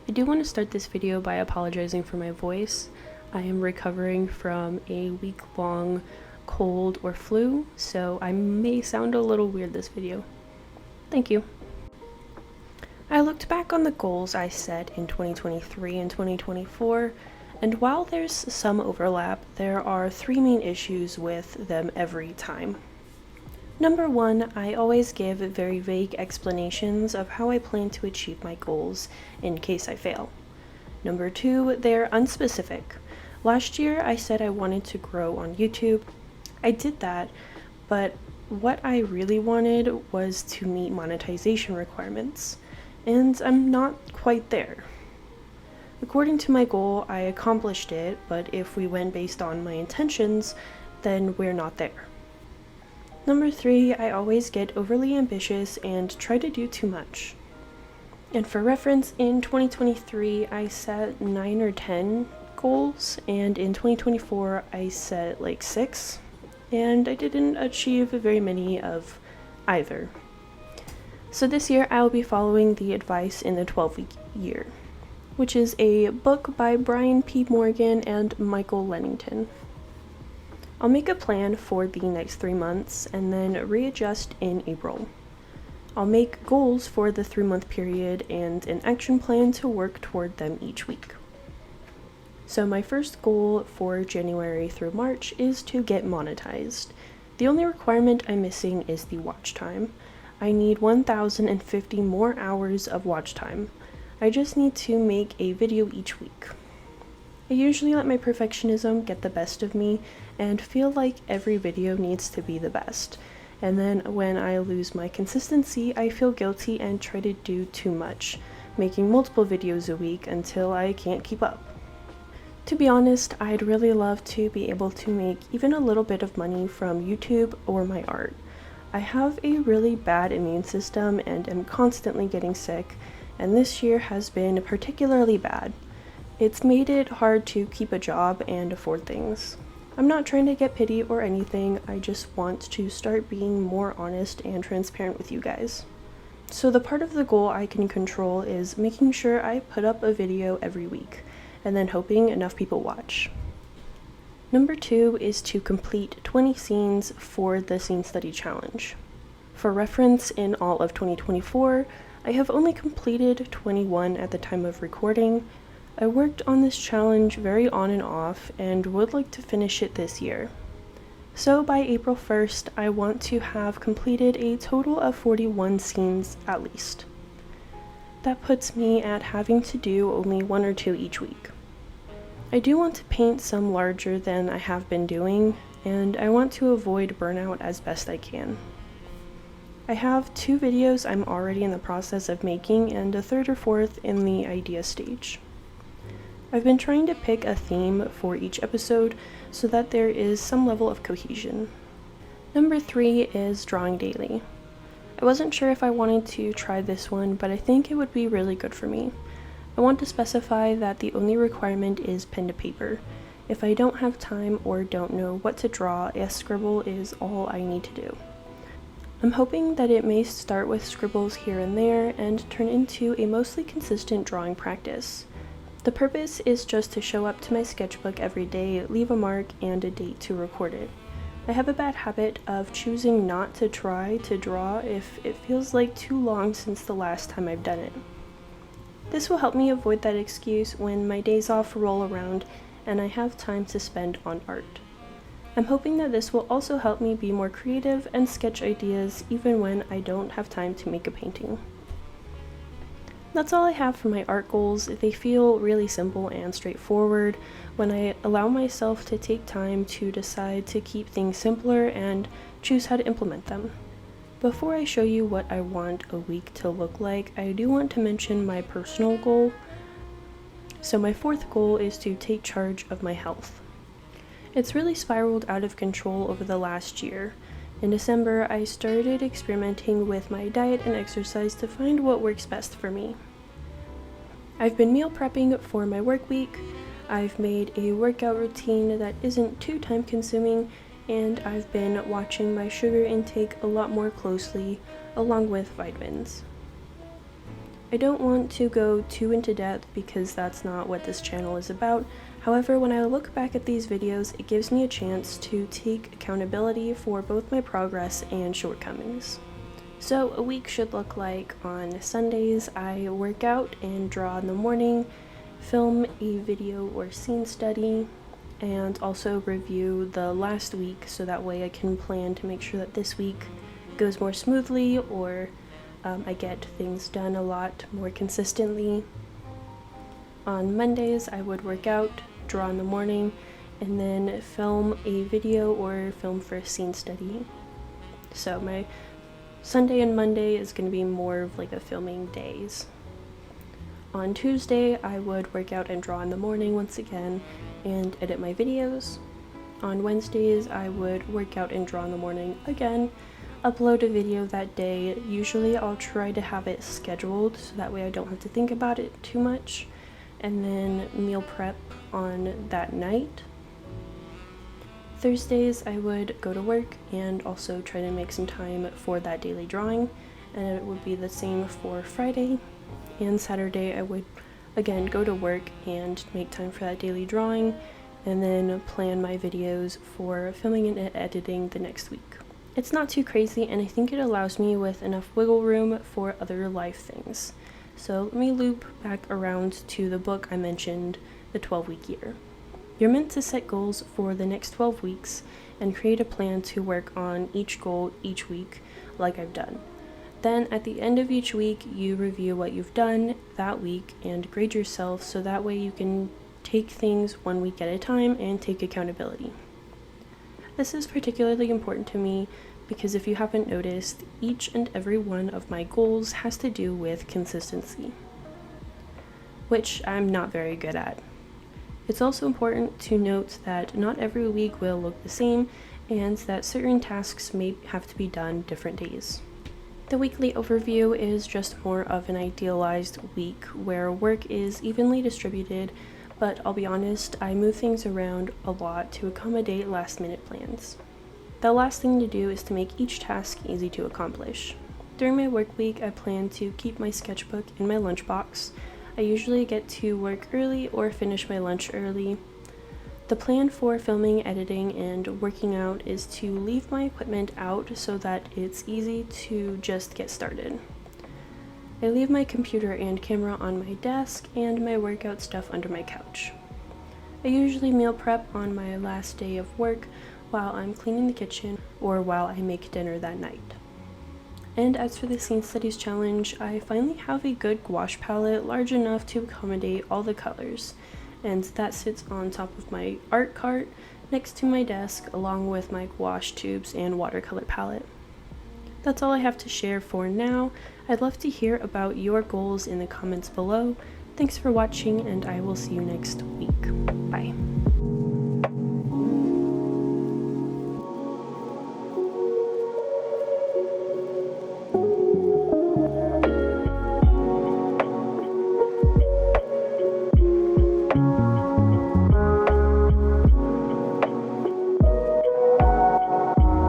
I do want to start this video by apologizing for my voice. I am recovering from a week-long cold or flu, so I may sound a little weird this video. Thank you. I looked back on the goals I set in 2023 and 2024, and while there's some overlap, there are three main issues with them every time. Number one, I always give very vague explanations of how I plan to achieve my goals in case I fail. Number two, they're unspecific. Last year I said I wanted to grow on YouTube. I did that, but what I really wanted was to meet monetization requirements, and I'm not quite there. According to my goal, I accomplished it, but if we went based on my intentions, then we're not there. Number three, I always get overly ambitious and try to do too much. And for reference, in 2023, I set 9 or 10 goals, and in 2024, I set like 6, and I didn't achieve very many of either. So this year, I'll be following the advice in the 12-week year, which is a book by Brian P. Morgan and Michael Lennington. I'll make a plan for the next 3 months and then readjust in April. I'll make goals for the 3-month period and an action plan to work toward them each week. So my first goal for January through March is to get monetized. The only requirement I'm missing is the watch time. I need 1,050 more hours of watch time. I just need to make a video each week. I usually let my perfectionism get the best of me and feel like every video needs to be the best. And then when I lose my consistency, I feel guilty and try to do too much, making multiple videos a week until I can't keep up. To be honest, I'd really love to be able to make even a little bit of money from YouTube or my art. I have a really bad immune system and am constantly getting sick, and this year has been particularly bad. It's made it hard to keep a job and afford things. I'm not trying to get pity or anything, I just want to start being more honest and transparent with you guys. So the part of the goal I can control is making sure I put up a video every week, and then hoping enough people watch. Number two is to complete 20 scenes for the Scene Study Challenge. For reference, in all of 2024, I have only completed 21 at the time of recording. I worked on this challenge very on and off and would like to finish it this year. So by April 1st, I want to have completed a total of 41 scenes at least. That puts me at having to do only 1 or 2 each week. I do want to paint some larger than I have been doing, and I want to avoid burnout as best I can. I have 2 videos I'm already in the process of making and a 3rd or 4th in the idea stage. I've been trying to pick a theme for each episode so that there is some level of cohesion. Number 3 is drawing daily. I wasn't sure if I wanted to try this one, but I think it would be really good for me. I want to specify that the only requirement is pen to paper. If I don't have time or don't know what to draw, a scribble is all I need to do. I'm hoping that it may start with scribbles here and there and turn into a mostly consistent drawing practice. The purpose is just to show up to my sketchbook every day, leave a mark, and a date to record it. I have a bad habit of choosing not to try to draw if it feels like too long since the last time I've done it. This will help me avoid that excuse when my days off roll around and I have time to spend on art. I'm hoping that this will also help me be more creative and sketch ideas even when I don't have time to make a painting. That's all I have for my art goals. They feel really simple and straightforward when I allow myself to take time to decide to keep things simpler and choose how to implement them. Before I show you what I want a week to look like, I do want to mention my personal goal. So my 4th goal is to take charge of my health. It's really spiraled out of control over the last year. In December, I started experimenting with my diet and exercise to find what works best for me. I've been meal prepping for my work week, I've made a workout routine that isn't too time consuming, and I've been watching my sugar intake a lot more closely, along with vitamins. I don't want to go too into depth because that's not what this channel is about. However, when I look back at these videos, it gives me a chance to take accountability for both my progress and shortcomings. So a week should look like: on Sundays, I work out and draw in the morning, film a video or scene study, and also review the last week so that way I can plan to make sure that this week goes more smoothly, or I get things done a lot more consistently. On Mondays, I would work out, draw in the morning, and then film a video or film for a scene study. So my Sunday and Monday is going to be more of like a filming days. On Tuesday, I would work out and draw in the morning once again and edit my videos. On Wednesdays, I would work out and draw in the morning again, upload a video that day. Usually I'll try to have it scheduled so that way I don't have to think about it too much, and then meal prep on that night. Thursdays I would go to work and also try to make some time for that daily drawing, and it would be the same for Friday. And Saturday I would again go to work and make time for that daily drawing, and then plan my videos for filming and editing the next week. It's not too crazy, and I think it allows me with enough wiggle room for other life things. So let me loop back around to the book I mentioned, the 12-week year. You're meant to set goals for the next 12 weeks and create a plan to work on each goal each week, like I've done. Then at the end of each week, you review what you've done that week and grade yourself so that way you can take things 1 week at a time and take accountability. This is particularly important to me because if you haven't noticed, each and every one of my goals has to do with consistency, which I'm not very good at. It's also important to note that not every week will look the same, and that certain tasks may have to be done different days. The weekly overview is just more of an idealized week where work is evenly distributed, but I'll be honest, I move things around a lot to accommodate last-minute plans. The last thing to do is to make each task easy to accomplish. During my work week, I plan to keep my sketchbook in my lunchbox. I usually get to work early or finish my lunch early. The plan for filming, editing, and working out is to leave my equipment out so that it's easy to just get started. I leave my computer and camera on my desk and my workout stuff under my couch. I usually meal prep on my last day of work while I'm cleaning the kitchen or while I make dinner that night. And as for the Scene Studies challenge, I finally have a good gouache palette large enough to accommodate all the colors, and that sits on top of my art cart next to my desk along with my gouache tubes and watercolor palette. That's all I have to share for now. I'd love to hear about your goals in the comments below. Thanks for watching, and I will see you next week. Bye.